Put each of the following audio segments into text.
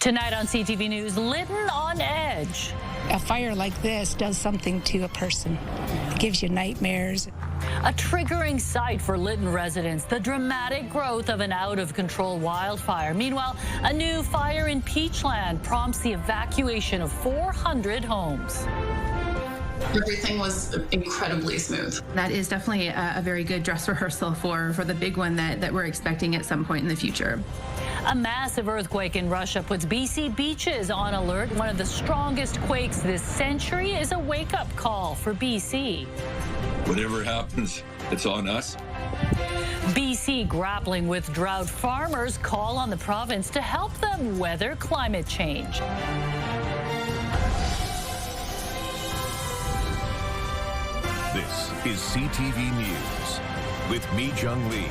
Tonight on CTV News, Lytton on edge. A fire like this does something to a person. It gives you nightmares. A triggering sight for Lytton residents, the dramatic growth of an out-of-control wildfire. Meanwhile, a new fire in Peachland prompts the evacuation of 400 homes. Everything was incredibly smooth. That is definitely a very good dress rehearsal for the big one that we're expecting at some point in the future. A massive earthquake in Russia puts BC beaches on alert. One of the strongest quakes this century is a wake-up call for BC. Whatever happens, it's on us. BC grappling with drought. Farmers call on the province to help them weather climate change. This is CTV News with me, Jung Lee.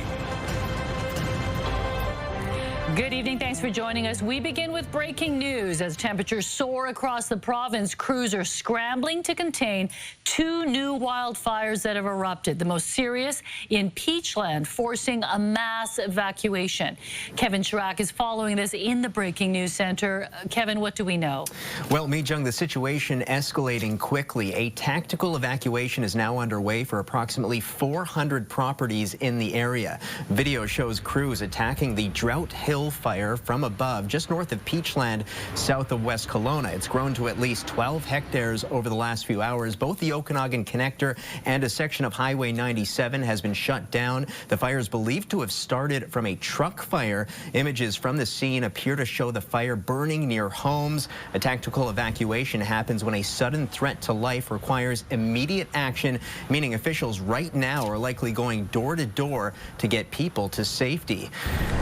Good evening. Thanks for joining us. We begin with breaking news. As temperatures soar across the province, crews are scrambling to contain two new wildfires that have erupted. The most serious in Peachland, forcing a mass evacuation. Kevin Chirac is following this in the Breaking News Center. Kevin, what do we know? Well, Mi Jung, the situation escalating quickly. A tactical evacuation is now underway for approximately 400 properties in the area. Video shows crews attacking the Drought Hill fire from above, just north of Peachland, south of West Kelowna. It's grown to at least 12 hectares over the last few hours. Both the Okanagan connector and a section of Highway 97 has been shut down. The fire is believed to have started from a truck fire. Images from the scene appear to show the fire burning near homes. A tactical evacuation happens when a sudden threat to life requires immediate action, meaning officials right now are likely going door to door to get people to safety.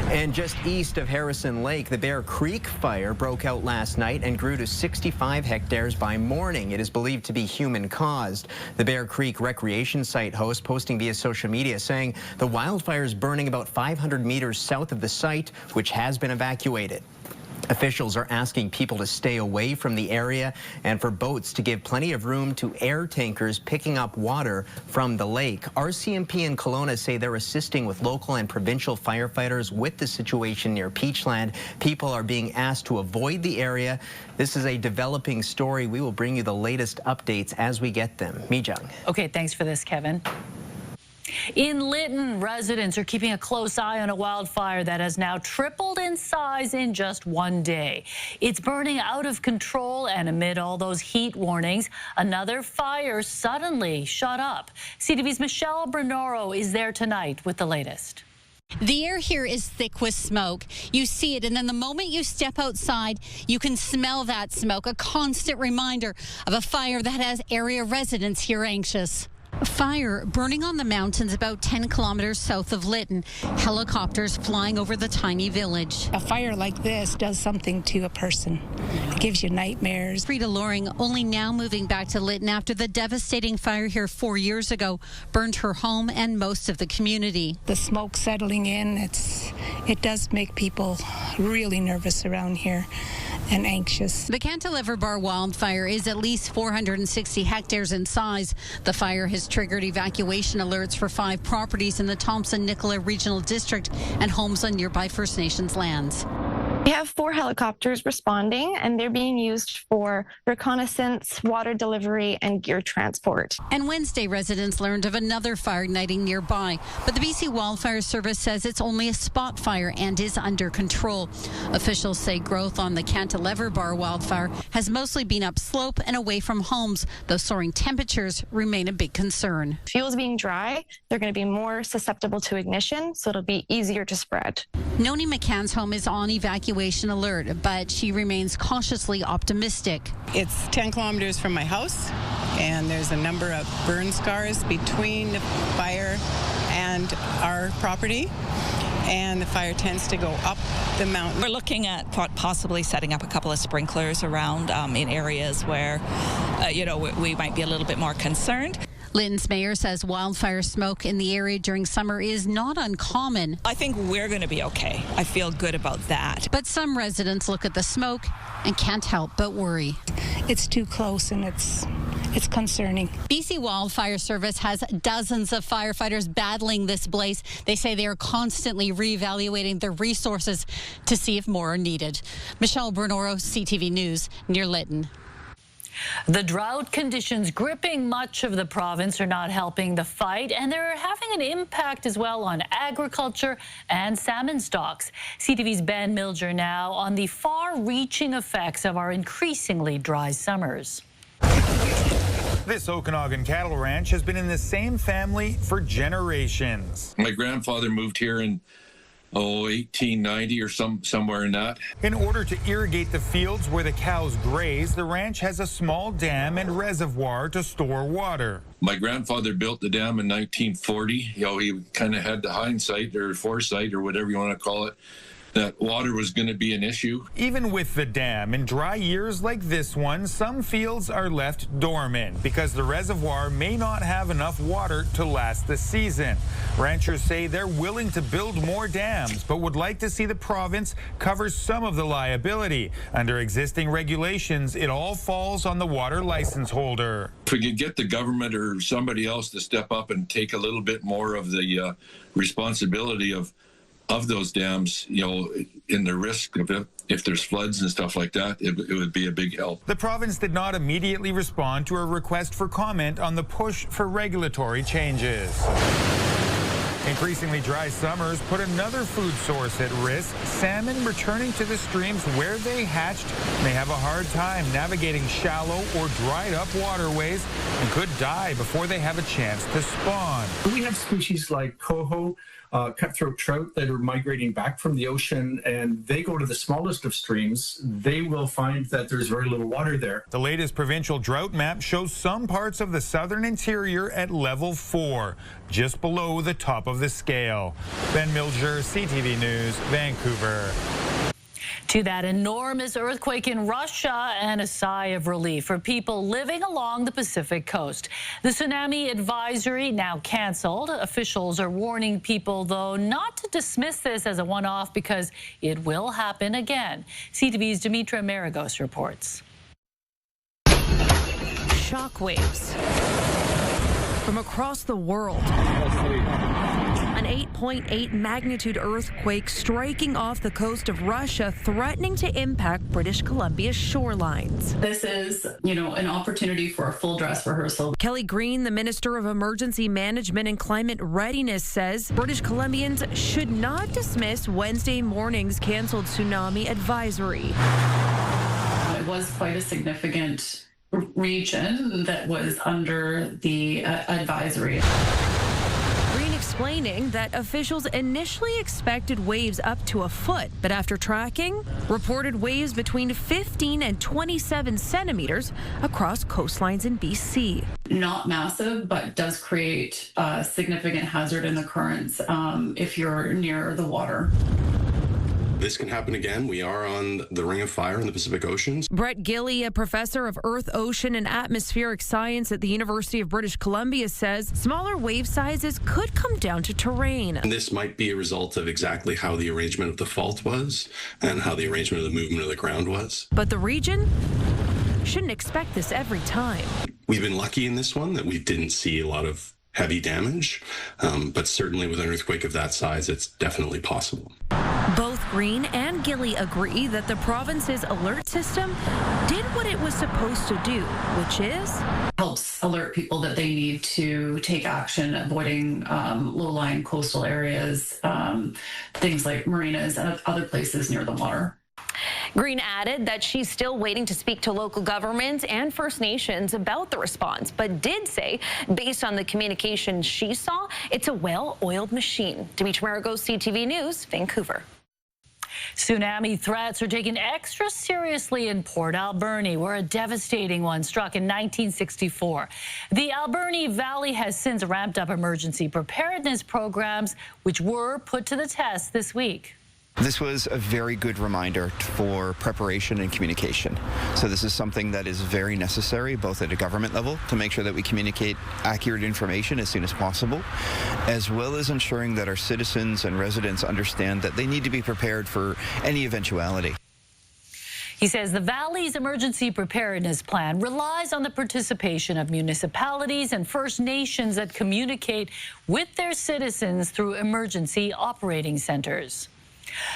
And just east of Harrison Lake, the Bear Creek fire broke out last night and grew to 65 hectares by morning. It is believed to be human-caused. The Bear Creek recreation site host posting via social media saying the wildfire is burning about 500 meters south of the site, which has been evacuated. Officials are asking people to stay away from the area and for boats to give plenty of room to air tankers picking up water from the lake. RCMP in Kelowna say they're assisting with local and provincial firefighters with the situation near Peachland. People are being asked to avoid the area. This is a developing story. We will bring you the latest updates as we get them. Mi Jung. Okay, thanks for this, Kevin. In Lytton, residents are keeping a close eye on a wildfire that has now tripled in size in just one day. It's burning out of control, and amid all those heat warnings, another fire suddenly shot up. CTV's Michelle Bernoro is there tonight with the latest. The air here is thick with smoke. You see it, and then the moment you step outside, you can smell that smoke, a constant reminder of a fire that has area residents here anxious. Fire burning on the mountains about 10 kilometers south of Lytton. Helicopters flying over the tiny village. A fire like this does something to a person. It gives you nightmares. Rita Loring only now moving back to Lytton after the devastating fire here 4 years ago burned her home and most of the community. The smoke settling in, it does make people really nervous around here and anxious. The Cantilever Bar wildfire is at least 460 hectares in size. The fire has triggered evacuation alerts for 5 properties in the Thompson-Nicola Regional District and homes on nearby First Nations lands. We have 4 helicopters responding, and they're being used for reconnaissance, water delivery, and gear transport. And Wednesday, residents learned of another fire igniting nearby, but the BC Wildfire Service says it's only a spot fire and is under control. Officials say growth on the Cantilever Bar wildfire has mostly been upslope and away from homes, though soaring temperatures remain a big concern. Fuels being dry, they're going to be more susceptible to ignition, so it'll be easier to spread. Noni McCann's home is on evacuation alert, but she remains cautiously optimistic. It's 10 kilometers from my house, and there's a number of burn scars between the fire and our property. And the fire tends to go up the mountain. We're looking at possibly setting up a couple of sprinklers around in areas where, we might be a little bit more concerned. Lytton's mayor says wildfire smoke in the area during summer is not uncommon. I think we're going to be okay. I feel good about that. But some residents look at the smoke and can't help but worry. It's too close, and it's concerning. BC Wildfire Service has dozens of firefighters battling this blaze. They say they are constantly reevaluating their resources to see if more are needed. Michelle Bernoro, CTV News, near Lytton. The drought conditions gripping much of the province are not helping the fight, and they're having an impact as well on agriculture and salmon stocks. CTV's Ben Milger now on the far-reaching effects of our increasingly dry summers. This Okanagan cattle ranch has been in the same family for generations. My grandfather moved here in 1890 or somewhere in that. In order to irrigate the fields where the cows graze, the ranch has a small dam and reservoir to store water. My grandfather built the dam in 1940. You know, he kind of had the hindsight or foresight or whatever you want to call it, that water was going to be an issue. Even with the dam, in dry years like this one, some fields are left dormant because the reservoir may not have enough water to last the season. Ranchers say they're willing to build more dams, but would like to see the province cover some of the liability. Under existing regulations, it all falls on the water license holder. If we could get the government or somebody else to step up and take a little bit more of the responsibility of those dams, you know, in the risk of it, if there's floods and stuff like that, it would be a big help. The province did not immediately respond to a request for comment on the push for regulatory changes. Increasingly dry summers put another food source at risk. Salmon returning to the streams where they hatched may have a hard time navigating shallow or dried up waterways and could die before they have a chance to spawn. We have species like coho, cutthroat trout that are migrating back from the ocean, and they go to the smallest of streams. They will find that there's very little water there. The latest provincial drought map shows some parts of the southern interior at level 4, just below the top of the scale. Ben Milger, CTV News, Vancouver. To that enormous earthquake in Russia and a sigh of relief for people living along the Pacific coast. The tsunami advisory now canceled. Officials are warning people, though, not to dismiss this as a one-off because it will happen again. CTV's Dimitra Maragos reports. Shockwaves from across the world. An 8.8 magnitude earthquake striking off the coast of Russia, threatening to impact British Columbia's shorelines. This is, an opportunity for a full dress rehearsal. Kelly Green, the Minister of Emergency Management and Climate Readiness, says British Columbians should not dismiss Wednesday morning's canceled tsunami advisory. It was quite a significant region that was under the advisory. Explaining that officials initially expected waves up to a foot, but after tracking, reported waves between 15 and 27 centimeters across coastlines in BC. Not massive, but does create a significant hazard in the currents if you're near the water. This can happen again. We are on the ring of fire in the Pacific Oceans. Brett Gilley, a professor of Earth, Ocean, and Atmospheric Science at the University of British Columbia, says smaller wave sizes could come down to terrain. And this might be a result of exactly how the arrangement of the fault was and how the arrangement of the movement of the ground was. But the region shouldn't expect this every time. We've been lucky in this one that we didn't see a lot of heavy damage, but certainly with an earthquake of that size, it's definitely possible. Both Green and Gilley agree that the province's alert system did what it was supposed to do, which is helps alert people that they need to take action, avoiding low-lying coastal areas, things like marinas and other places near the water. Green added that she's still waiting to speak to local governments and First Nations about the response, but did say, based on the communication she saw, it's a well-oiled machine. Dimitra Maragos, CTV News, Vancouver. Tsunami threats are taken extra seriously in Port Alberni, where a devastating one struck in 1964. The Alberni Valley has since ramped up emergency preparedness programs, which were put to the test this week. This was a very good reminder for preparation and communication. So this is something that is very necessary, both at a government level, to make sure that we communicate accurate information as soon as possible, as well as ensuring that our citizens and residents understand that they need to be prepared for any eventuality. He says the Valley's emergency preparedness plan relies on the participation of municipalities and First Nations that communicate with their citizens through emergency operating centers.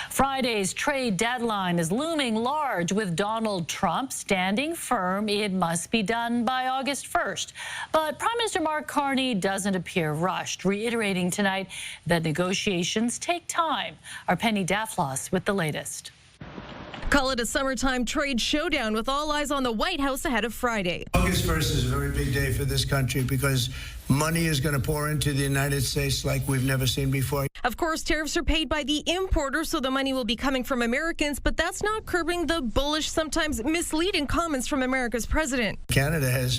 Friday's trade deadline is looming large, with Donald Trump standing firm it must be done by August 1st. But Prime Minister Mark Carney doesn't appear rushed, reiterating tonight that negotiations take time. Our Penny Daflos with the latest. Call it a summertime trade showdown with all eyes on the White House ahead of Friday. August 1st is a very big day for this country because money is going to pour into the United States like we've never seen before. Of course, tariffs are paid by the importer, so the money will be coming from Americans, but that's not curbing the bullish, sometimes misleading comments from America's president. Canada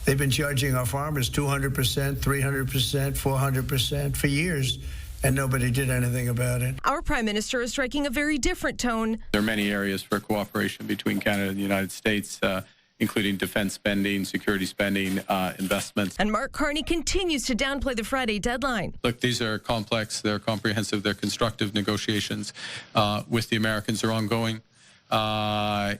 they've been charging our farmers 200%, 300%, 400% for years, and nobody did anything about it. Our Prime Minister is striking a very different tone. There are many areas for cooperation between Canada and the United States, including defense spending, security spending, investments. And Mark Carney continues to downplay the Friday deadline. Look, these are complex, they're comprehensive, they're constructive negotiations with the Americans are ongoing.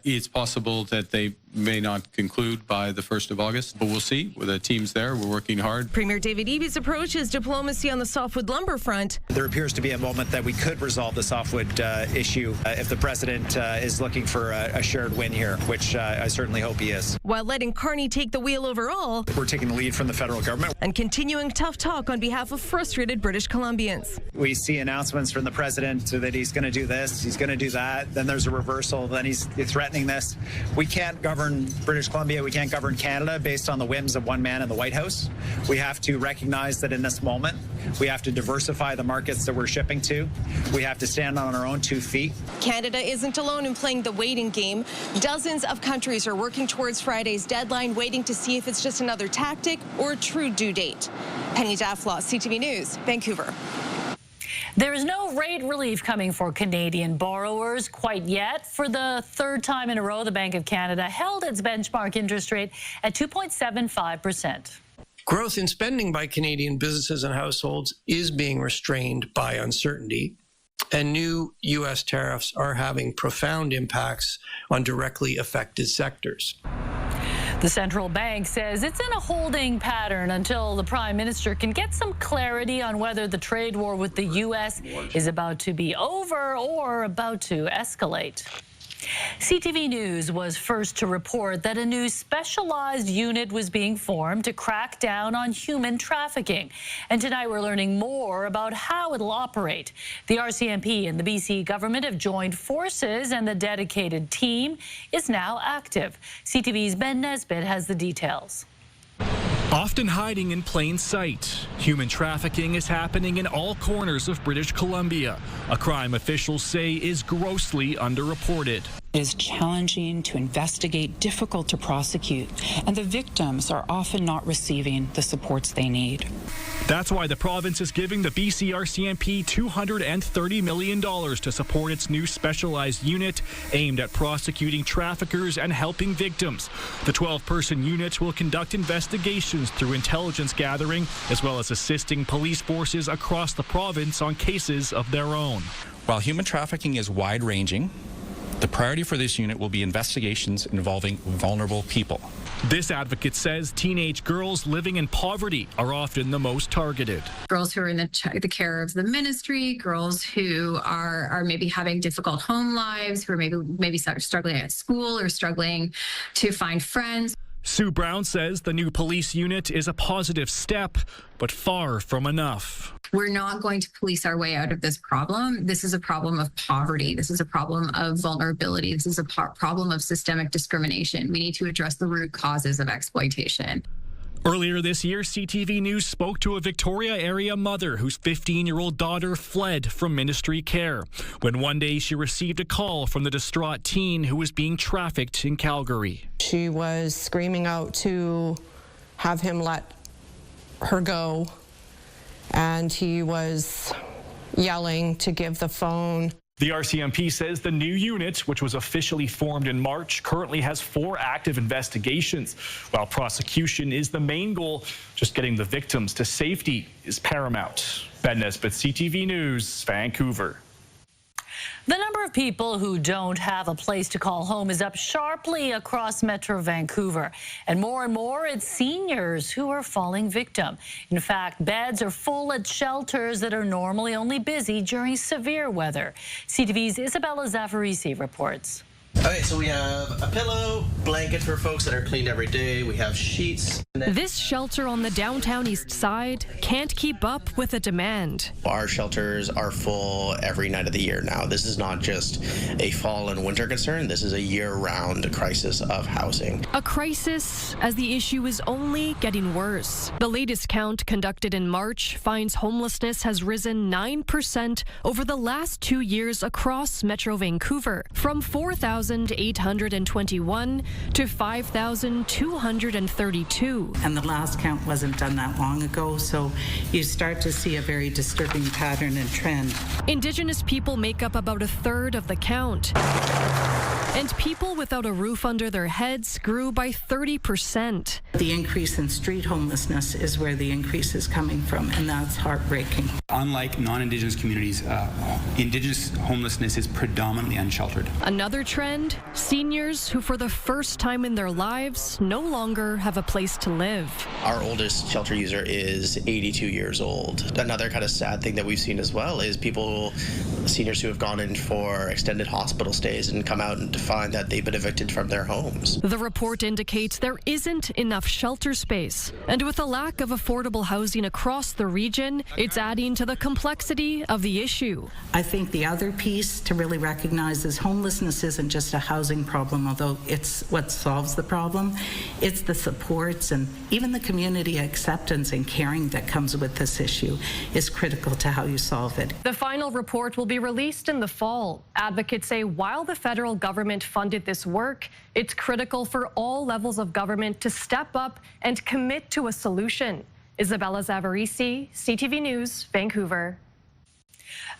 It's possible that they may not conclude by the 1st of August, but we'll see. With the teams there, we're working hard. Premier David Eby's approach is diplomacy on the softwood lumber front. There appears to be a moment that we could resolve the softwood issue if the president is looking for a shared win here, which I certainly hope he is. While letting Carney take the wheel overall. We're taking the lead from the federal government. And continuing tough talk on behalf of frustrated British Columbians. We see announcements from the president that he's going to do this, he's going to do that. Then there's a reversal. Then he's threatening this. We can't govern British Columbia. We can't govern Canada based on the whims of one man in the White House. We have to recognize that in this moment, we have to diversify the markets that we're shipping to. We have to stand on our own 2 feet. Canada isn't alone in playing the waiting game. Dozens of countries are working towards Friday's deadline, waiting to see if it's just another tactic or a true due date. Penny Daflos, CTV News, Vancouver. There is no rate relief coming for Canadian borrowers quite yet. For the third time in a row, the Bank of Canada held its benchmark interest rate at 2.75%. Growth in spending by Canadian businesses and households is being restrained by uncertainty, and new U.S. tariffs are having profound impacts on directly affected sectors. The central bank says it's in a holding pattern until the Prime Minister can get some clarity on whether the trade war with the U.S. is about to be over or about to escalate. CTV News was first to report that a new specialized unit was being formed to crack down on human trafficking. And tonight we're learning more about how it'll operate. The RCMP and the BC government have joined forces, and the dedicated team is now active. CTV's Ben Nesbitt has the details. Often hiding in plain sight, human trafficking is happening in all corners of British Columbia, a crime officials say is grossly underreported. It is challenging to investigate, difficult to prosecute, and the victims are often not receiving the supports they need. That's why the province is giving the BC RCMP $230 million to support its new specialized unit aimed at prosecuting traffickers and helping victims. The 12-person unit will conduct investigations through intelligence gathering, as well as assisting police forces across the province on cases of their own. While human trafficking is wide-ranging, the priority for this unit will be investigations involving vulnerable people. This advocate says teenage girls living in poverty are often the most targeted. Girls who are in the care of the ministry, girls who are maybe having difficult home lives, who are maybe struggling at school or struggling to find friends. Sue Brown says the new police unit is a positive step, but far from enough. We're not going to police our way out of this problem. This is a problem of poverty. This is a problem of vulnerability. This is a problem of systemic discrimination. We need to address the root causes of exploitation. Earlier this year, CTV News spoke to a Victoria area mother whose 15-year-old daughter fled from ministry care when one day she received a call from the distraught teen who was being trafficked in Calgary. She was screaming out to have him let her go, and he was yelling to give the phone. The RCMP says the new unit, which was officially formed in March, currently has 4 active investigations. While prosecution is the main goal, just getting the victims to safety is paramount. Ben Nesbitt, CTV News, Vancouver. The number of people who don't have a place to call home is up sharply across Metro Vancouver. And more, it's seniors who are falling victim. In fact, beds are full at shelters that are normally only busy during severe weather. CTV's Isabella Zavarisi reports. Okay, so we have a pillow, blanket for folks that are cleaned every day. We have sheets. This shelter on the downtown east side can't keep up with the demand. Our shelters are full every night of the year now. This is not just a fall and winter concern. This is a year-round crisis of housing. A crisis as the issue is only getting worse. The latest count conducted in March finds homelessness has risen 9% over the last 2 years across Metro Vancouver, from 4,821 to 5,232. And the last count wasn't done that long ago, so you start to see a very disturbing pattern and trend. Indigenous people make up about a third of the count. And people without a roof under their heads grew by 30%. The increase in street homelessness is where the increase is coming from, and that's heartbreaking. Unlike non-Indigenous communities, Indigenous homelessness is predominantly unsheltered. Another trend, seniors who for the first time in their lives no longer have a place to live. Our oldest shelter user is 82 years old. Another kind of sad thing that we've seen as well is seniors who have gone in for extended hospital stays and come out and find that they've been evicted from their homes. The report indicates there isn't enough shelter space, and with a lack of affordable housing across the region, it's adding to the complexity of the issue. I think the other piece to really recognize is homelessness isn't just a housing problem, although it's what solves the problem. It's the supports and even the community acceptance and caring that comes with this issue is critical to how you solve it. The final report will be released in the fall. Advocates say while the federal government funded this work, it's critical for all levels of government to step up and commit to a solution. Isabella Zavarisi, CTV News, Vancouver.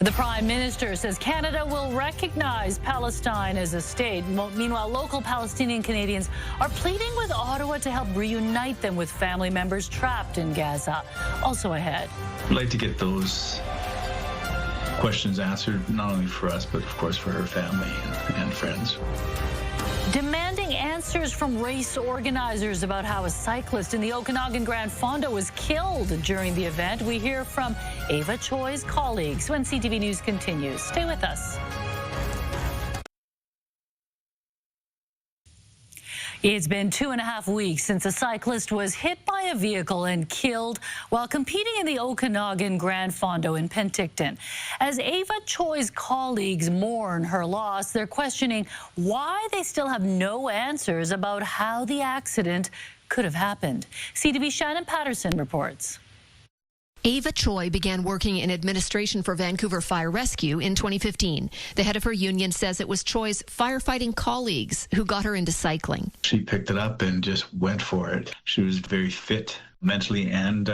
The Prime Minister says Canada will recognize Palestine as a state. Meanwhile, local Palestinian Canadians are pleading with Ottawa to help reunite them with family members trapped in Gaza. Also ahead. I'd like to get those questions answered, not only for us, but of course for her family and friends. Demanding answers from race organizers about how a cyclist in the Okanagan Grand Fondo was killed during the event. We hear from Ava Choi's colleagues when CTV News continues. Stay with us. It's been 2.5 weeks since a cyclist was hit by a vehicle and killed while competing in the Okanagan Grand Fondo in Penticton. As Ava Choi's colleagues mourn her loss, they're questioning why they still have no answers about how the accident could have happened. CTV's Shannon Patterson reports. Ava Choi began working in administration for Vancouver Fire Rescue in 2015. The head of her union says it was Choi's firefighting colleagues who got her into cycling. She picked it up and just went for it. She was very fit mentally and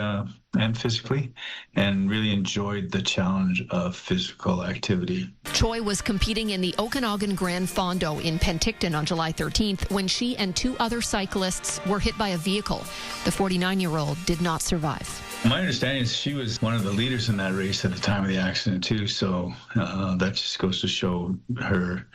physically, and really enjoyed the challenge of physical activity. Choi was competing in the Okanagan Grand Fondo in Penticton on July 13th when she and 2 other cyclists were hit by a vehicle. The 49-year-old did not survive. My understanding is she was one of the leaders in that race at the time of the accident too, so that just goes to show her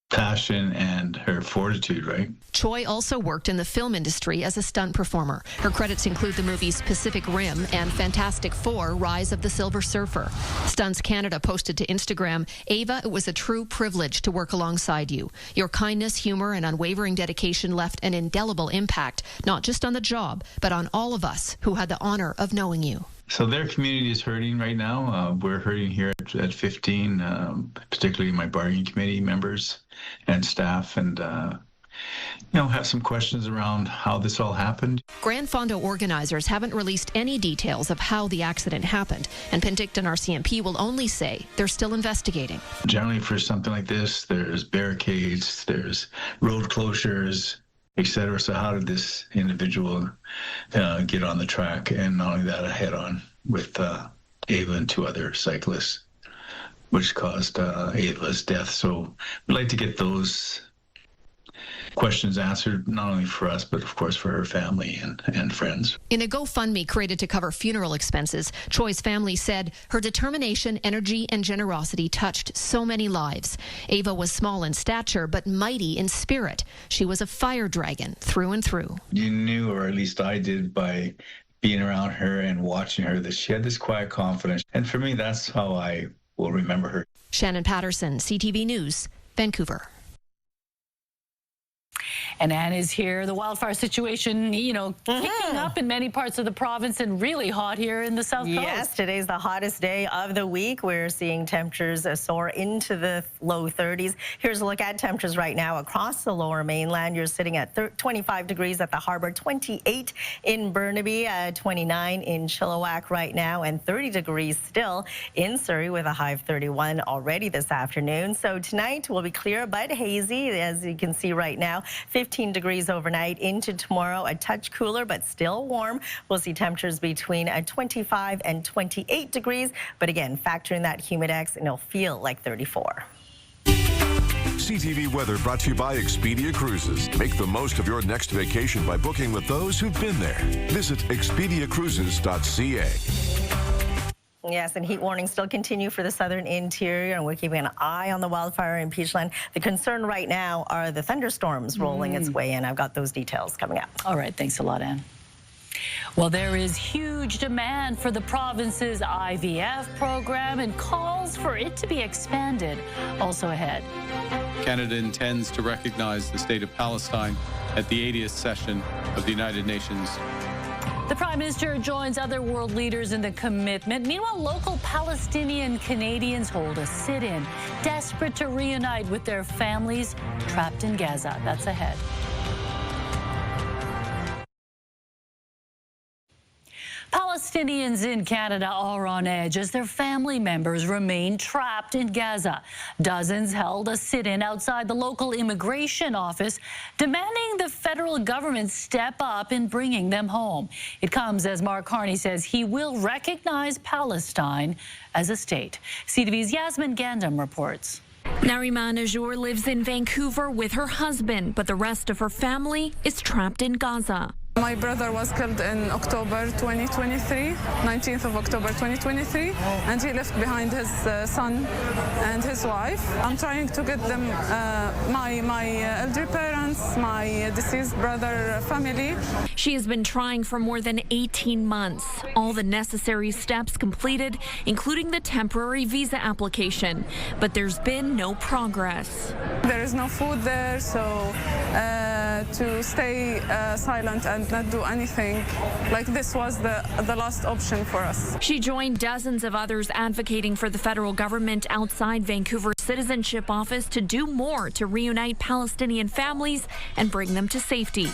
passion and her fortitude, right? Choi also worked in the film industry as a stunt performer. Her credits include the movies Pacific Rim and Fantastic Four: Rise of the Silver Surfer. Stunts Canada posted to Instagram, "Ava, it was a true privilege to work alongside you. Your kindness, humor, and unwavering dedication left an indelible impact, not just on the job, but on all of us who had the honor of knowing you." So their community is hurting right now. We're hurting here at 15, particularly my bargaining committee members and staff, and have some questions around how this all happened. Grand Fondo organizers haven't released any details of how the accident happened, and Penticton RCMP will only say they're still investigating. Generally, for something like this, there's barricades, there's road closures, etc. So how did this individual get on the track, and not only that, a head-on with Ava and 2 other cyclists, which caused Ava's death? So we'd like to get those questions answered, not only for us, but of course for her family and friends. In a GoFundMe created to cover funeral expenses, Choi's family said her determination, energy, and generosity touched so many lives. Ava was small in stature, but mighty in spirit. She was a fire dragon through and through. You knew, or at least I did, by being around her and watching her, that she had this quiet confidence. And for me, that's how I will remember her. Shannon Patterson, CTV News, Vancouver. And Anne is here. The wildfire situation, kicking up in many parts of the province and really hot here in the South Coast. Yes, today's the hottest day of the week. We're seeing temperatures soar into the low 30s. Here's a look at temperatures right now across the lower mainland. You're sitting at 25 degrees at the harbor, 28 in Burnaby, 29 in Chilliwack right now, and 30 degrees still in Surrey with a high of 31 already this afternoon. So tonight will be clear but hazy, as you can see right now. 15 degrees overnight into tomorrow, a touch cooler but still warm. We'll see temperatures between 25 and 28 degrees, but again, factoring that humidex, and it'll feel like 34. CTV Weather brought to you by Expedia Cruises. Make the most of your next vacation by booking with those who've been there. Visit expediacruises.ca. Yes, and heat warnings still continue for the southern interior, and we're keeping an eye on the wildfire in Peachland. The concern right now are the thunderstorms rolling its way in. I've got those details coming up. All right, thanks a lot, Anne. Well, there is huge demand for the province's IVF program and calls for it to be expanded. Also ahead. Canada intends to recognize the state of Palestine at the 80th session of the United Nations. The Prime Minister joins other world leaders in the commitment. Meanwhile, local Palestinian Canadians hold a sit-in, desperate to reunite with their families trapped in Gaza. That's ahead. Palestinians in Canada are on edge as their family members remain trapped in Gaza. Dozens held a sit-in outside the local immigration office, demanding the federal government step up in bringing them home. It comes as Mark Carney says he will recognize Palestine as a state. CTV's Yasmin Gandam reports. Narima Najur lives in Vancouver with her husband, but the rest of her family is trapped in Gaza. My brother was killed in October 2023, 19th of October 2023, and he left behind his son and his wife. I'm trying to get them, my elderly parents, my deceased brother family. She has been trying for more than 18 months. All the necessary steps completed, including the temporary visa application, but there's been no progress. There is no food there, so to stay silent and not do anything like this was the last option for us. She joined dozens of others advocating for the federal government outside Vancouver's citizenship office to do more to reunite Palestinian families and bring them to safety.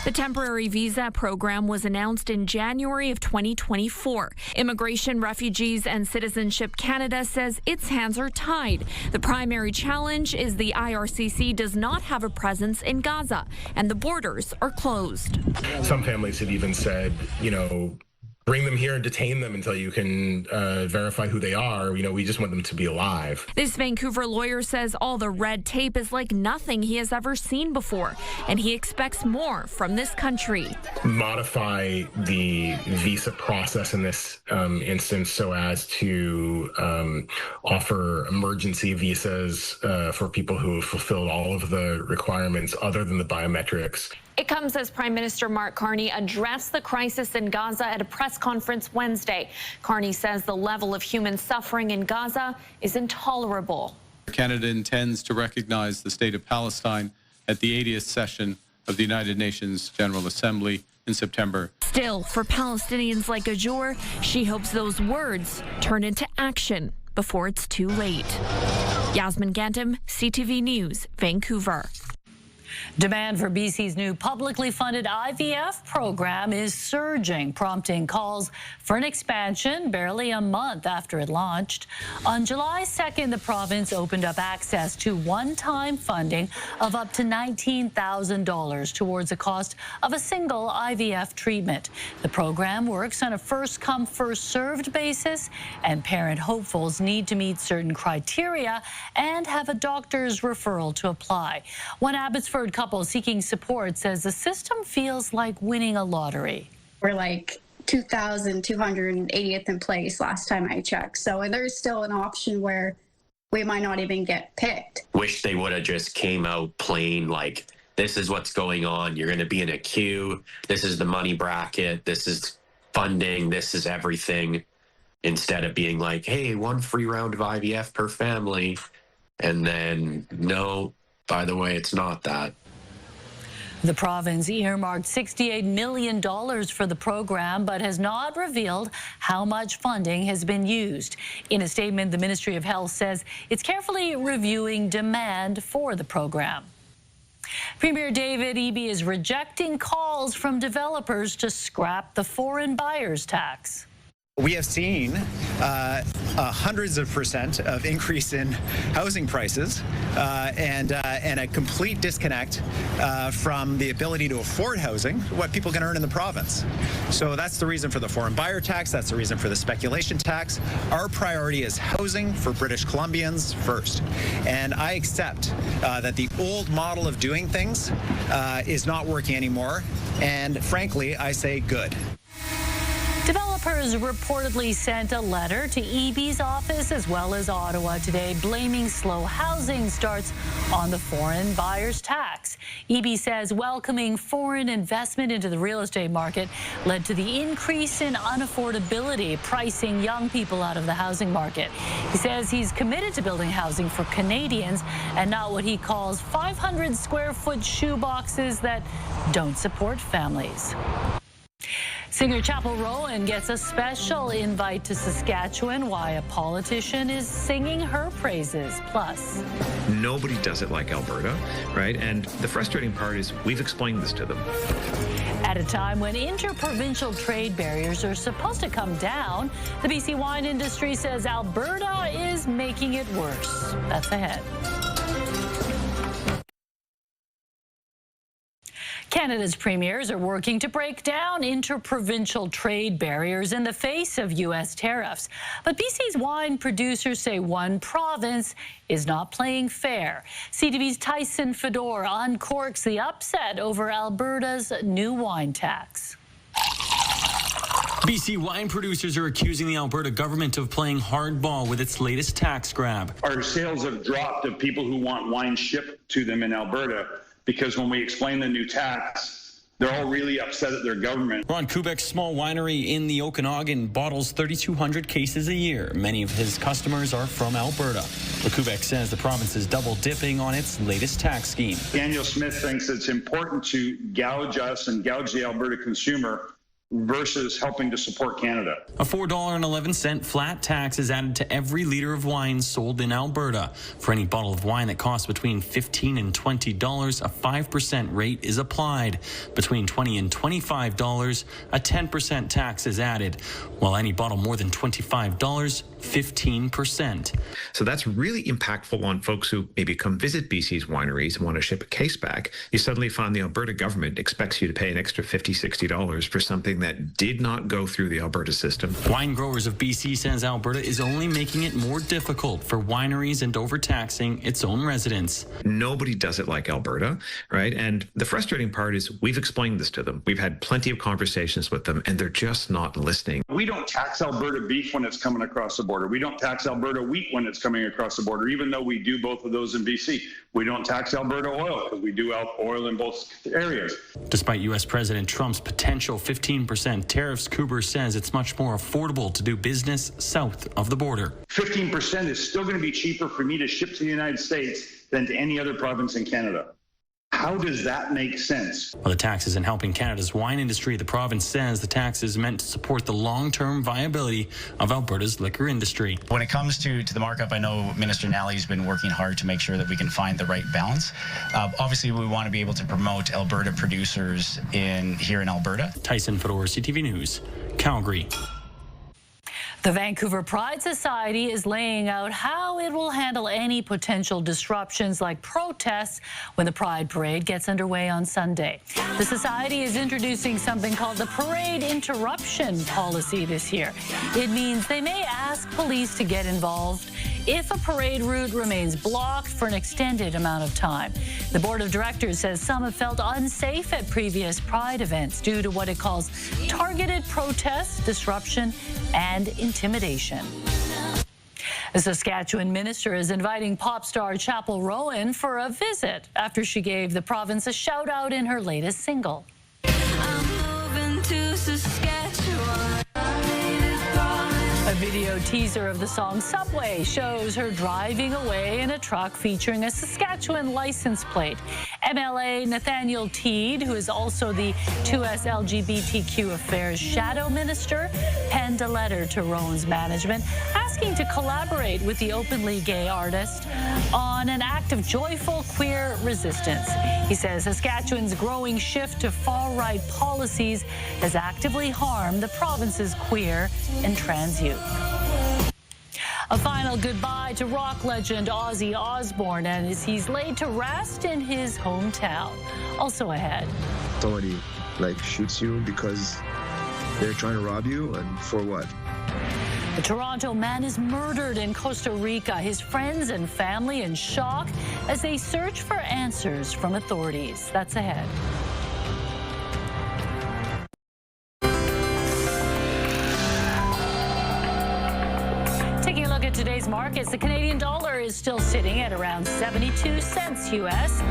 The temporary visa program was announced in January of 2024. Immigration, Refugees and Citizenship Canada says its hands are tied. The primary challenge is the IRCC does not have a presence in Gaza and the borders are closed. Some families have even said, bring them here and detain them until you can verify who they are. We just want them to be alive. This Vancouver lawyer says all the red tape is like nothing he has ever seen before, and he expects more from this country. Modify the visa process in this instance so as to offer emergency visas for people who have fulfilled all of the requirements other than the biometrics. It comes as Prime Minister Mark Carney addressed the crisis in Gaza at a press conference Wednesday. Carney says the level of human suffering in Gaza is intolerable. Canada intends to recognize the state of Palestine at the 80th session of the United Nations General Assembly in September. Still, for Palestinians like Ajur, she hopes those words turn into action before it's too late. Yasmin Gantam, CTV News, Vancouver. Demand for BC's new publicly funded IVF program is surging, prompting calls for an expansion barely a month after it launched. On July 2nd, the province opened up access to one-time funding of up to $19,000 towards the cost of a single IVF treatment. The program works on a first-come, first-served basis, and parent hopefuls need to meet certain criteria and have a doctor's referral to apply. One Abbotsford couple seeking support says the system feels like winning a lottery. We're like 2,280th in place last time I checked. So there's still an option where we might not even get picked. Wish they would have just came out plain like, this is what's going on. You're going to be in a queue. This is the money bracket. This is funding. This is everything. Instead of being like, hey, one free round of IVF per family. And then, no, by the way, it's not that. The province earmarked $68 million for the program, but has not revealed how much funding has been used. In a statement, the Ministry of Health says it's carefully reviewing demand for the program. Premier David Eby is rejecting calls from developers to scrap the foreign buyers tax. We have seen hundreds of % of increase in housing prices and a complete disconnect from the ability to afford housing, what people can earn in the province. So that's the reason for the foreign buyer tax. That's the reason for the speculation tax. Our priority is housing for British Columbians first. And I accept that the old model of doing things is not working anymore. And frankly, I say good. Developers reportedly sent a letter to Eby's office as well as Ottawa today, blaming slow housing starts on the foreign buyers tax. Eby says welcoming foreign investment into the real estate market led to the increase in unaffordability, pricing young people out of the housing market. He says he's committed to building housing for Canadians and not what he calls 500 square foot shoeboxes that don't support families. Singer Chapel Rowan gets a special invite to Saskatchewan. Why a politician is singing her praises. Plus, nobody does it like Alberta, right? And the frustrating part is we've explained this to them. At a time when interprovincial trade barriers are supposed to come down, the BC wine industry says Alberta is making it worse. That's ahead. Canada's premiers are working to break down interprovincial trade barriers in the face of U.S. tariffs. But BC's wine producers say one province is not playing fair. CTV's Tyson Fedor uncorks the upset over Alberta's new wine tax. BC wine producers are accusing the Alberta government of playing hardball with its latest tax grab. Our sales have dropped of people who want wine shipped to them in Alberta, because when we explain the new tax, they're all really upset at their government. Ron Kubek's small winery in the Okanagan bottles 3,200 cases a year. Many of his customers are from Alberta. But Kubek says the province is double dipping on its latest tax scheme. Daniel Smith thinks it's important to gouge us and gouge the Alberta consumer versus helping to support Canada. A $4.11 flat tax is added to every liter of wine sold in Alberta. For any bottle of wine that costs between $15 and $20, a 5% rate is applied. Between $20 and $25, a 10% tax is added. While any bottle more than $25, 15%. So that's really impactful on folks who maybe come visit BC's wineries and want to ship a case back. You suddenly find the Alberta government expects you to pay an extra $50, $60 for something that did not go through the Alberta system. Wine Growers of BC says Alberta is only making it more difficult for wineries and overtaxing its own residents. Nobody does it like Alberta, right? And the frustrating part is we've explained this to them. We've had plenty of conversations with them, and they're just not listening. We don't tax Alberta beef when it's coming across the border. We don't tax Alberta wheat when it's coming across the border, even though we do both of those in BC. We don't tax Alberta oil because we do oil in both areas. Despite U.S. President Trump's potential 15% tariffs, Kuber says it's much more affordable to do business south of the border. 15% is still going to be cheaper for me to ship to the United States than to any other province in Canada. How does that make sense? Well, the tax isn't helping Canada's wine industry. The province says the tax is meant to support the long-term viability of Alberta's liquor industry. When it comes to the markup, I know Minister Nally's been working hard to make sure that we can find the right balance. Obviously, we want to be able to promote Alberta producers here in Alberta. Tyson Fedor, CTV News, Calgary. The Vancouver Pride Society is laying out how it will handle any potential disruptions like protests when the Pride Parade gets underway on Sunday. The Society is introducing something called the Parade Interruption Policy this year. It means they may ask police to get involved if a parade route remains blocked for an extended amount of time. The board of directors says some have felt unsafe at previous Pride events due to what it calls targeted protests, disruption, and intimidation. The Saskatchewan minister is inviting pop star Chapel Rowan for a visit after she gave the province a shout out in her latest single. I'm moving to Saskatchewan. A video teaser of the song Subway shows her driving away in a truck featuring a Saskatchewan license plate. MLA Nathaniel Teed, who is also the 2S LGBTQ Affairs Shadow Minister, penned a letter to Rowan's management asking to collaborate with the openly gay artist on an act of joyful queer resistance. He says Saskatchewan's growing shift to far-right policies has actively harmed the province's queer and trans youth. A final goodbye to rock legend Ozzy Osbourne as he's laid to rest in his hometown. Also ahead. Somebody shoots you because they're trying to rob you, and for what? The Toronto man is murdered in Costa Rica. His friends and family in shock as they search for answers from authorities. That's ahead. Taking a look at today's markets, the Canadian dollar is still sitting at around 72 cents U.S.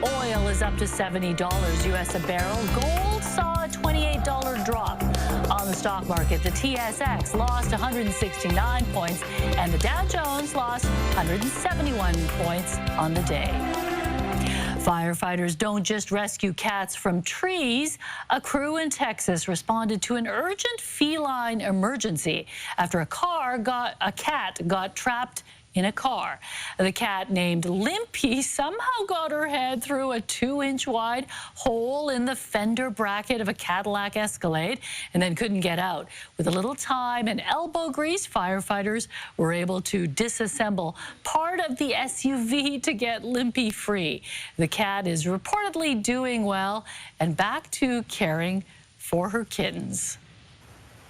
Oil is up to $70 U.S. a barrel. Gold saw a $28 drop. On the stock market, the TSX lost 169 points and the Dow Jones lost 171 points on the day. Firefighters don't just rescue cats from trees. A crew in Texas responded to an urgent feline emergency after a cat got trapped in a car. The cat, named Limpy, somehow got her head through a 2-inch wide hole in the fender bracket of a Cadillac Escalade and then couldn't get out. With a little time and elbow grease, firefighters were able to disassemble part of the SUV to get Limpy free. The cat is reportedly doing well and back to caring for her kittens.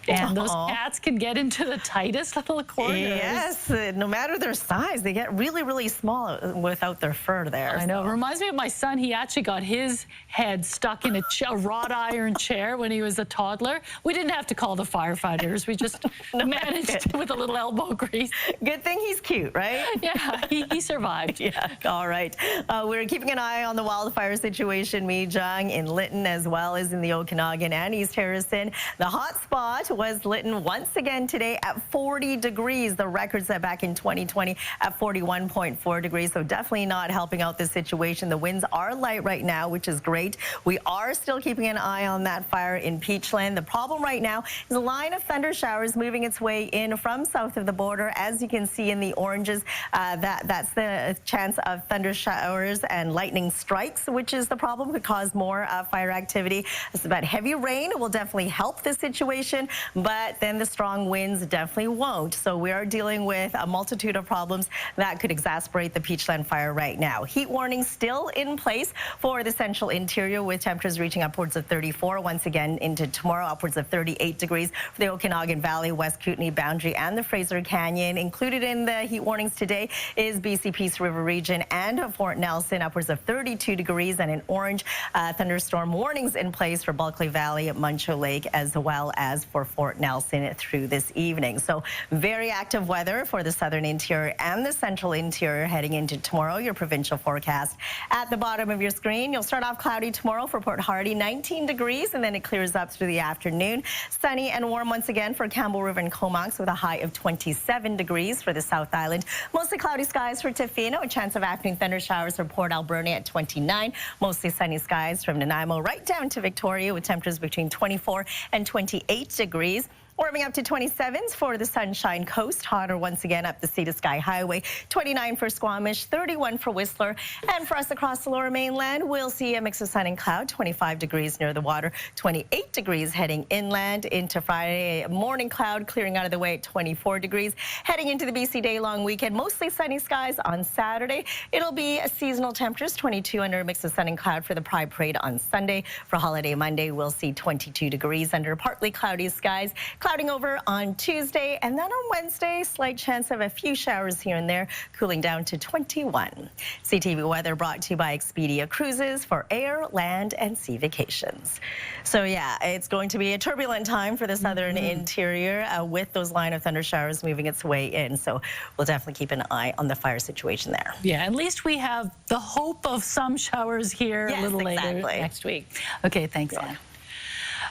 And those cats can get into the tightest little corners. Yes, no matter their size, they get really, really small without their fur there. I know. It reminds me of my son. He actually got his head stuck in a wrought iron chair when he was a toddler. We didn't have to call the firefighters. We just managed with a little elbow grease. Good thing he's cute, right? Yeah, he survived. Yeah, all right. We're keeping an eye on the wildfire situation, Mijang, in Lytton, as well as in the Okanagan and East Harrison. The hot spot was Lytton once again today at 40 degrees. The record set back in 2020 at 41.4 degrees. So definitely not helping out this situation. The winds are light right now, which is great. We are still keeping an eye on that fire in Peachland. The problem right now is a line of thunder showers moving its way in from south of the border. As you can see in the oranges, that's the chance of thunder showers and lightning strikes, which is the problem, could cause more fire activity. But heavy rain will definitely help this situation. But then the strong winds definitely won't. So we are dealing with a multitude of problems that could exacerbate the Peachland fire right now. Heat warnings still in place for the central interior, with temperatures reaching upwards of 34 once again into tomorrow, upwards of 38 degrees for the Okanagan Valley, West Kootenay boundary, and the Fraser Canyon. Included in the heat warnings today is BC Peace River region and Fort Nelson, upwards of 32 degrees, and an orange thunderstorm warnings in place for Bulkley Valley, Muncho Lake, as well as for Fort Nelson through this evening. So very active weather for the southern interior and the central interior heading into tomorrow. Your provincial forecast at the bottom of your screen. You'll start off cloudy tomorrow for Port Hardy, 19 degrees, and then it clears up through the afternoon. Sunny and warm once again for Campbell River and Comox with a high of 27 degrees for the South Island. Mostly cloudy skies for Tofino. A chance of afternoon thunder showers for Port Alberta at 29. Mostly sunny skies from Nanaimo right down to Victoria with temperatures between 24 and 28 degrees. Warming up to 27s for the Sunshine Coast. Hotter once again up the Sea to Sky Highway. 29 for Squamish, 31 for Whistler. And for us across the lower mainland, we'll see a mix of sun and cloud. 25 degrees near the water, 28 degrees heading inland into Friday. Morning cloud clearing out of the way at 24 degrees. Heading into the BC Day long weekend, mostly sunny skies on Saturday. It'll be a seasonal temperatures, 22 under a mix of sun and cloud for the Pride Parade on Sunday. For Holiday Monday, we'll see 22 degrees under partly cloudy skies. Clouding over on Tuesday, and then on Wednesday, slight chance of a few showers here and there, cooling down to 21. CTV weather brought to you by Expedia Cruises for air, land, and sea vacations. So yeah, it's going to be a turbulent time for the southern interior with those line of thunder showers moving its way in. So we'll definitely keep an eye on the fire situation there. Yeah, at least we have the hope of some showers here a little later next week. Okay, thanks, Anna.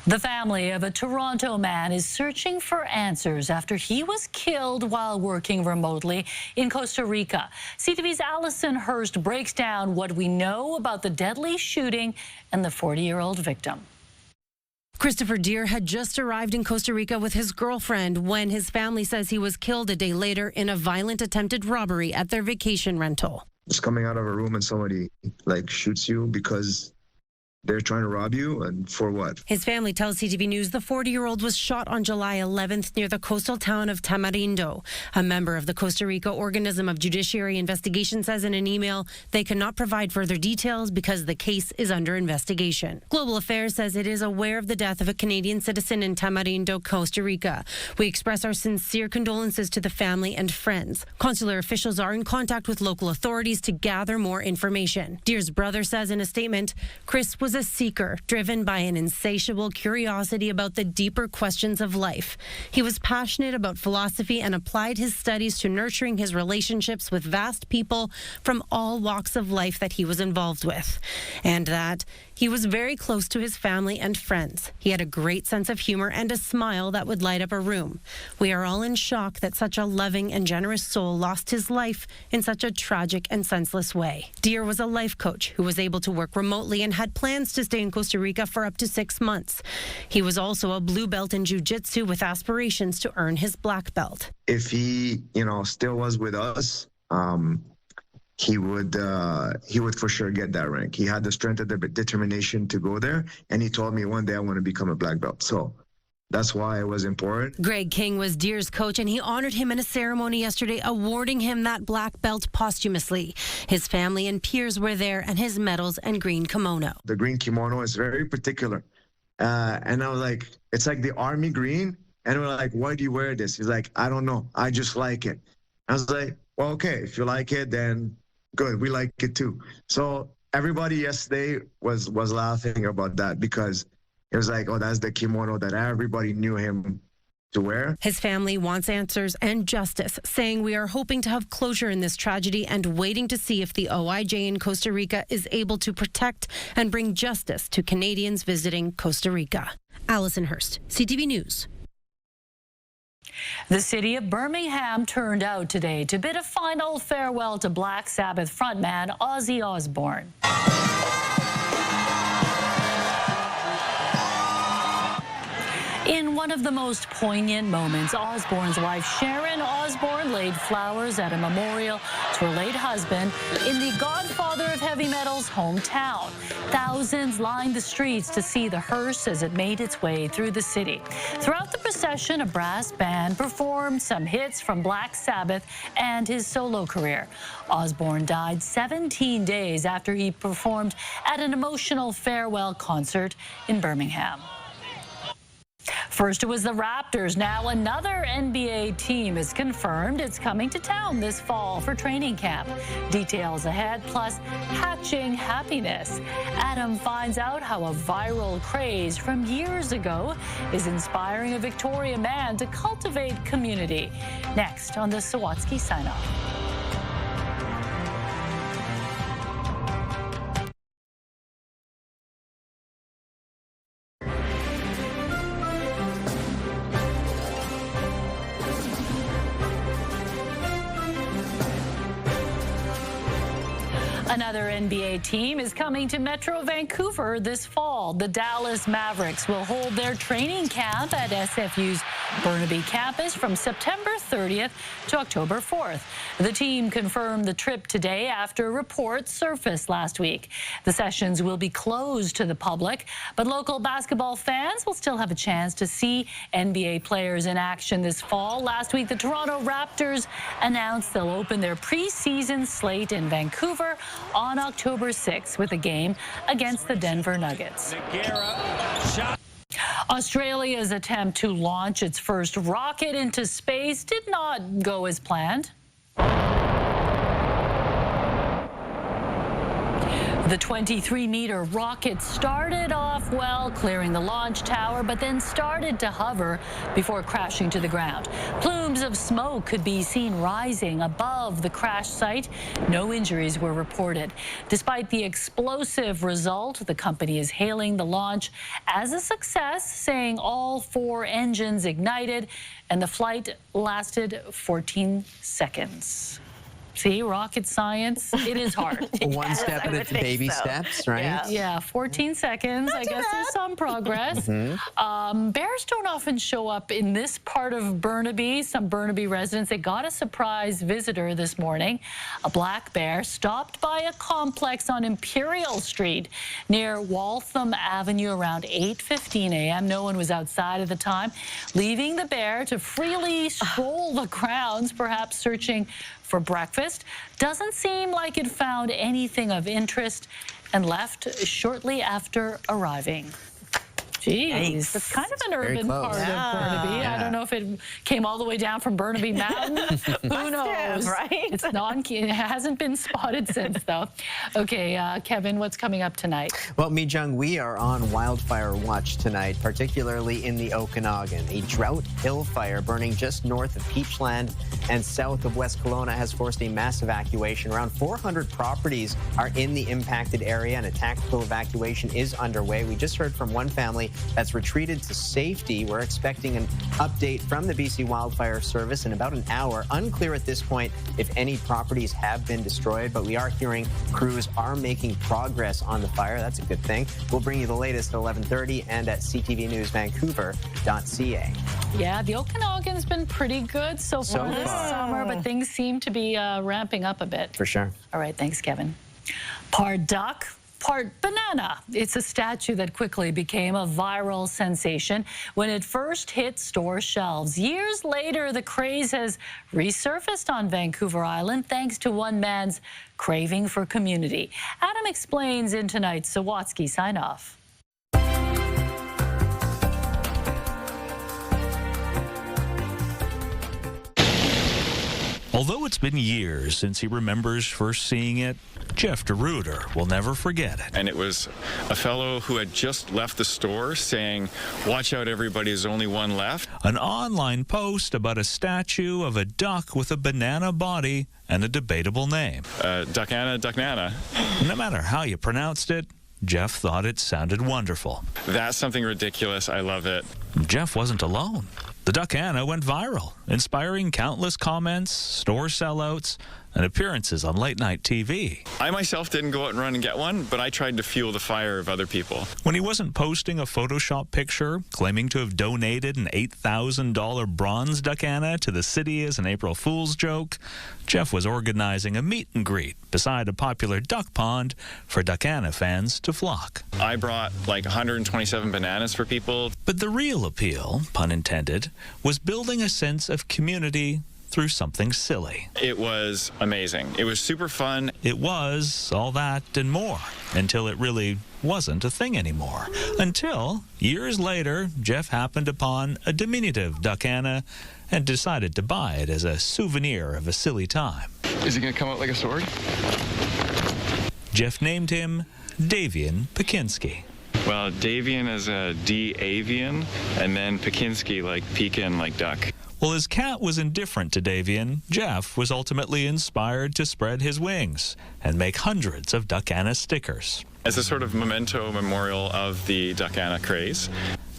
The family of a Toronto man is searching for answers after he was killed while working remotely in Costa Rica. CTV's Allison Hurst breaks down what we know about the deadly shooting and the 40-year-old victim. Christopher Deere had just arrived in Costa Rica with his girlfriend when his family says he was killed a day later in a violent attempted robbery at their vacation rental. Just coming out of a room and somebody shoots you because they're trying to rob you, and for what? His family tells CTV News the 40-year-old was shot on July 11th near the coastal town of Tamarindo. A member of the Costa Rica Organism of Judiciary Investigation says in an email they cannot provide further details because the case is under investigation. Global Affairs says it is aware of the death of a Canadian citizen in Tamarindo, Costa Rica. We express our sincere condolences to the family and friends. Consular officials are in contact with local authorities to gather more information. Deere's brother says in a statement, Chris was a seeker driven by an insatiable curiosity about the deeper questions of life. He was passionate about philosophy and applied his studies to nurturing his relationships with vast people from all walks of life that he was involved with. And that he was very close to his family and friends. He had a great sense of humor and a smile that would light up a room. We are all in shock that such a loving and generous soul lost his life in such a tragic and senseless way. Deere was a life coach who was able to work remotely and had plans to stay in Costa Rica for up to 6 months. He was also a blue belt in jiu-jitsu with aspirations to earn his black belt. If he, still was with us, he would for sure get that rank. He had the strength and the determination to go there, and he told me one day I want to become a black belt. So that's why it was important. Greg King was Deere's coach, and he honored him in a ceremony yesterday, awarding him that black belt posthumously. His family and peers were there, and his medals and green kimono. The green kimono is very particular. And I was like, it's like the army green. And we're like, why do you wear this? He's like, I don't know. I just like it. I was like, well, okay, if you like it, then good. We like it too. So everybody yesterday was laughing about that because it was like, oh, that's the kimono that everybody knew him to wear. His family wants answers and justice, saying we are hoping to have closure in this tragedy and waiting to see if the OIJ in Costa Rica is able to protect and bring justice to Canadians visiting Costa Rica. Allison Hurst, CTV News. The city of Birmingham turned out today to bid a final farewell to Black Sabbath frontman Ozzy Osbourne. In one of the most poignant moments, Osbourne's wife Sharon Osbourne laid flowers at a memorial to her late husband in the godfather of heavy metal's hometown. Thousands lined the streets to see the hearse as it made its way through the city. Throughout the procession, a brass band performed some hits from Black Sabbath and his solo career. Osbourne died 17 days after he performed at an emotional farewell concert in Birmingham. First, it was the Raptors. Now another NBA team is confirmed it's coming to town this fall for training camp. Details ahead, plus hatching happiness. Adam finds out how a viral craze from years ago is inspiring a Victoria man to cultivate community. Next on the Sawatsky Sign-Off. Another NBA team is coming to Metro Vancouver this fall. The Dallas Mavericks will hold their training camp at SFU's Burnaby campus from September 30th to October 4th. The team confirmed the trip today after reports surfaced last week. The sessions will be closed to the public, but local basketball fans will still have a chance to see NBA players in action this fall. Last week, the Toronto Raptors announced they'll open their preseason slate in Vancouver on October 6th with a game against the Denver Nuggets. Australia's attempt to launch its first rocket into space did not go as planned. The 23-meter rocket started off well, clearing the launch tower, but then started to hover before crashing to the ground. Plumes of smoke could be seen rising above the crash site. No injuries were reported. Despite the explosive result, the company is hailing the launch as a success, saying all 4 engines ignited and the flight lasted 14 seconds. See, rocket science, it is hard. One step at a baby steps, right? Yeah, 14 seconds. I guess there's some progress. Bears don't often show up in this part of Burnaby. Some Burnaby residents, they got a surprise visitor this morning. A black bear stopped by a complex on Imperial Street near Waltham Avenue around 8:15 a.m. No one was outside at the time, leaving the bear to freely stroll the grounds, perhaps searching for breakfast. Doesn't seem like it found anything of interest and left shortly after arriving. Jeez, it's kind of an urban part of Burnaby. I don't know if it came all the way down from Burnaby Mountain. Who knows? Right? It hasn't been spotted since, though. Okay, Kevin, what's coming up tonight? Well, Mi-Jung, we are on wildfire watch tonight, particularly in the Okanagan. A drought hill fire burning just north of Peachland and south of West Kelowna has forced a mass evacuation. Around 400 properties are in the impacted area, and a tactical evacuation is underway. We just heard from one family that's retreated to safety. We're expecting an update from the BC Wildfire Service in about an hour. Unclear at this point if any properties have been destroyed, but we are hearing crews are making progress on the fire. That's a good thing. We'll bring you the latest at 11:30 and at ctvnewsvancouver.ca. Yeah, the Okanagan's been pretty good so far this summer, but things seem to be ramping up a bit. For sure. All right, thanks, Kevin. Part duck, part banana. It's a statue that quickly became a viral sensation when it first hit store shelves. Years later, the craze has resurfaced on Vancouver Island thanks to one man's craving for community. Adam explains in tonight's Sawatsky Sign-Off. Although it's been years since he remembers first seeing it, Jeff DeRuiter will never forget it. And it was a fellow who had just left the store saying, "Watch out, everybody, there's only one left." An online post about a statue of a duck with a banana body and a debatable name. Ducknana. No matter how you pronounced it, Jeff thought it sounded wonderful. That's something ridiculous. I love it. Jeff wasn't alone. The Duckana went viral, inspiring countless comments, store sellouts, and appearances on late-night TV. I myself didn't go out and run and get one, but I tried to fuel the fire of other people. When he wasn't posting a Photoshop picture claiming to have donated an $8,000 bronze Duckana to the city as an April Fool's joke, Jeff was organizing a meet and greet beside a popular duck pond for Duckana fans to flock. I brought like 127 bananas for people. But the real appeal, pun intended, was building a sense of community through something silly. It was amazing. It was super fun. It was all that and more, until it really wasn't a thing anymore. Until, years later, Jeff happened upon a diminutive duckana and decided to buy it as a souvenir of a silly time. Is he going to come out like a sword? Jeff named him Davian Pekinski. Well, Davian is a D-avian, and then Pekinski like pekin, like duck. Well, his cat was indifferent to Davian. Jeff was ultimately inspired to spread his wings and make hundreds of duckana stickers. As a sort of memento memorial of the duckana craze.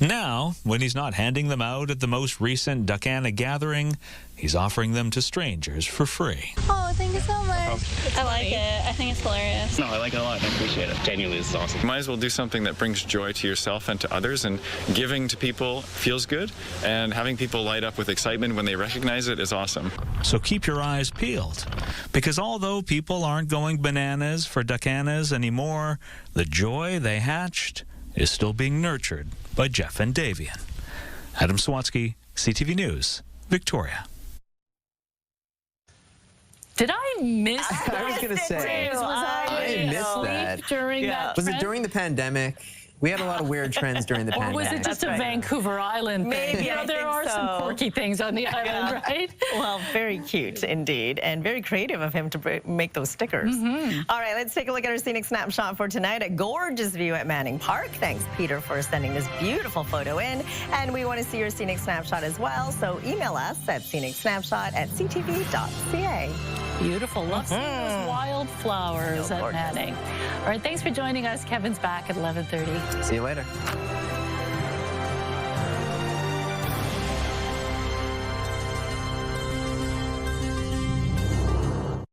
Now, when he's not handing them out at the most recent duckana gathering, he's offering them to strangers for free. Oh, thank you so much. I like it. I think it's hilarious. No, I like it a lot. I appreciate it. Genuinely, this is awesome. You might as well do something that brings joy to yourself and to others, and giving to people feels good, and having people light up with excitement when they recognize it is awesome. So keep your eyes peeled, because although people aren't going bananas for duckanas anymore, the joy they hatched is still being nurtured by Jeff and Davian. Adam Swatsky, CTV News, Victoria. Did I miss that? I was going to say, I missed that. During that Was it trend? during the pandemic? We had a lot of weird trends during the Or pandemic. was it just a Vancouver Island thing? Maybe, I there think are some so. quirky things on the island, right? Well, very cute indeed, and very creative of him to make those stickers. All right, let's take a look at our scenic snapshot for tonight. A gorgeous view at Manning Park. Thanks, Peter, for sending this beautiful photo in. And we want to see your scenic snapshot as well, so email us at scenicsnapshot@ctv.ca. Beautiful. Love seeing those wildflowers at Manning. All right, thanks for joining us. Kevin's back at 11:30. See you later.